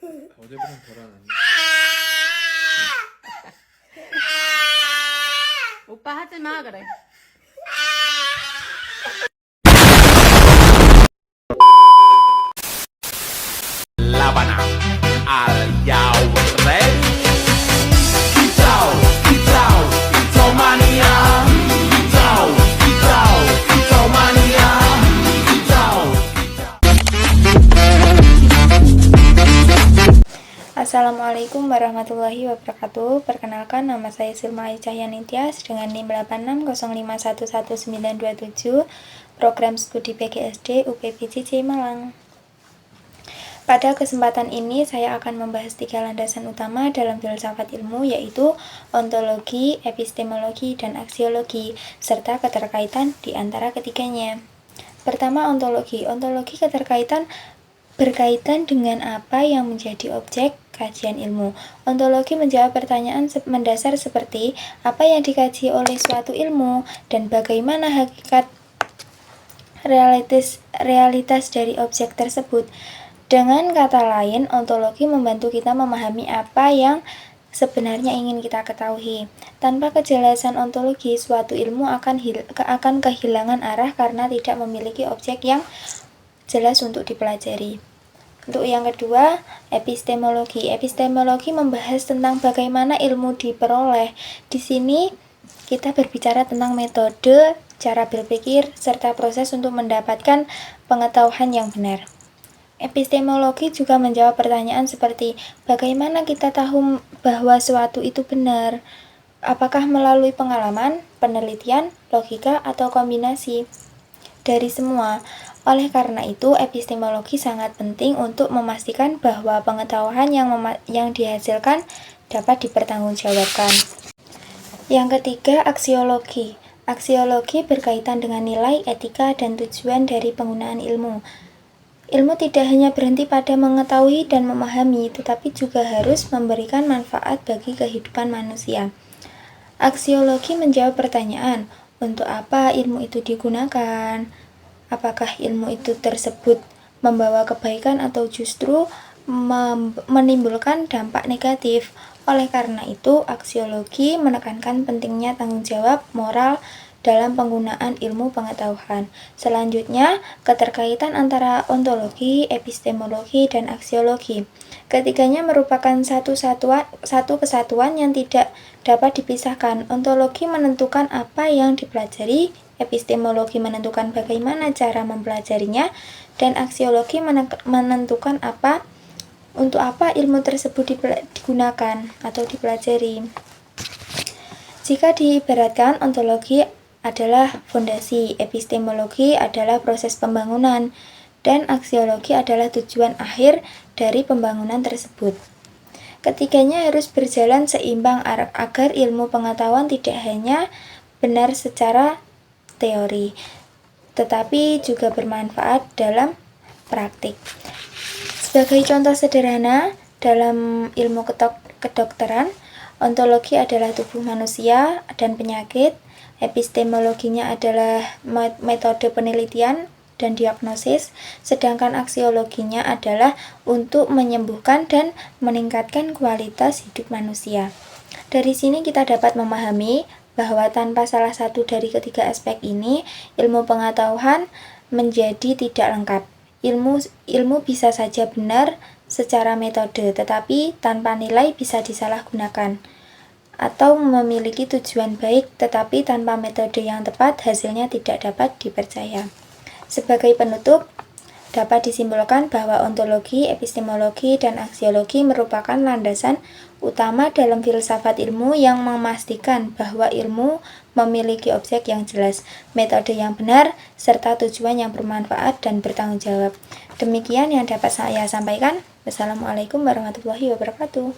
어제보단 덜어놨네. 오빠 하지 마 그래. Laban al Yaurel. Kicau, kicau, kicau mania. Kicau, kicau, kicau mania. Kicau, Assalamualaikum warahmatullahi wabarakatuh. Perkenalkan, nama saya Silma Cahyanitias dengan NIM 8605111927, program studi PGSD UPBJJ Malang. Pada kesempatan ini saya akan membahas 3 landasan utama dalam filsafat ilmu, yaitu ontologi, epistemologi, dan aksiologi, serta keterkaitan di antara ketiganya. Pertama, ontologi. Ontologi berkaitan dengan apa yang menjadi objek kajian ilmu. Ontologi menjawab pertanyaan mendasar seperti apa yang dikaji oleh suatu ilmu dan bagaimana hakikat realitas dari objek tersebut. Dengan kata lain, ontologi membantu kita memahami apa yang sebenarnya ingin kita ketahui. Tanpa kejelasan ontologi, suatu ilmu akan kehilangan arah karena tidak memiliki objek yang jelas untuk dipelajari. Untuk yang kedua, epistemologi. Epistemologi membahas tentang bagaimana ilmu diperoleh. Di sini kita berbicara tentang metode, cara berpikir, serta proses untuk mendapatkan pengetahuan yang benar. Epistemologi juga menjawab pertanyaan seperti bagaimana kita tahu bahwa suatu itu benar? Apakah melalui pengalaman, penelitian, logika, atau kombinasi dari semua? Oleh karena itu, epistemologi sangat penting untuk memastikan bahwa pengetahuan yang dihasilkan dapat dipertanggungjawabkan. Yang ketiga, aksiologi. Aksiologi berkaitan dengan nilai, etika, dan tujuan dari penggunaan ilmu. Ilmu tidak hanya berhenti pada mengetahui dan memahami, tetapi juga harus memberikan manfaat bagi kehidupan manusia. Aksiologi menjawab pertanyaan, untuk apa ilmu itu digunakan? Apakah ilmu itu tersebut membawa kebaikan atau justru menimbulkan dampak negatif? Oleh karena itu, aksiologi menekankan pentingnya tanggung jawab moral dalam penggunaan ilmu pengetahuan. Selanjutnya, keterkaitan antara ontologi, epistemologi, dan aksiologi. Ketiganya merupakan satu kesatuan yang tidak dapat dipisahkan. Ontologi menentukan apa yang dipelajari, epistemologi menentukan bagaimana cara mempelajarinya, dan aksiologi menentukan untuk apa ilmu tersebut digunakan atau dipelajari. Jika diibaratkan, ontologi adalah fondasi, epistemologi adalah proses pembangunan, dan aksiologi adalah tujuan akhir dari pembangunan tersebut. Ketiganya harus berjalan seimbang agar ilmu pengetahuan tidak hanya benar secara teori, tetapi juga bermanfaat dalam praktik. Sebagai contoh sederhana, dalam ilmu kedokteran, ontologi adalah tubuh manusia dan penyakit, epistemologinya adalah metode penelitian dan diagnosis, sedangkan aksiologinya adalah untuk menyembuhkan dan meningkatkan kualitas hidup manusia. Dari sini kita dapat memahami bahwa tanpa salah satu dari ketiga aspek ini, ilmu pengetahuan menjadi tidak lengkap. Ilmu bisa saja benar secara metode, tetapi tanpa nilai bisa disalahgunakan, atau memiliki tujuan baik tetapi tanpa metode yang tepat, hasilnya tidak dapat dipercaya. Sebagai penutup, dapat disimpulkan bahwa ontologi, epistemologi, dan aksiologi merupakan landasan utama dalam filsafat ilmu yang memastikan bahwa ilmu memiliki objek yang jelas, metode yang benar, serta tujuan yang bermanfaat dan bertanggung jawab. Demikian yang dapat saya sampaikan. Wassalamualaikum warahmatullahi wabarakatuh.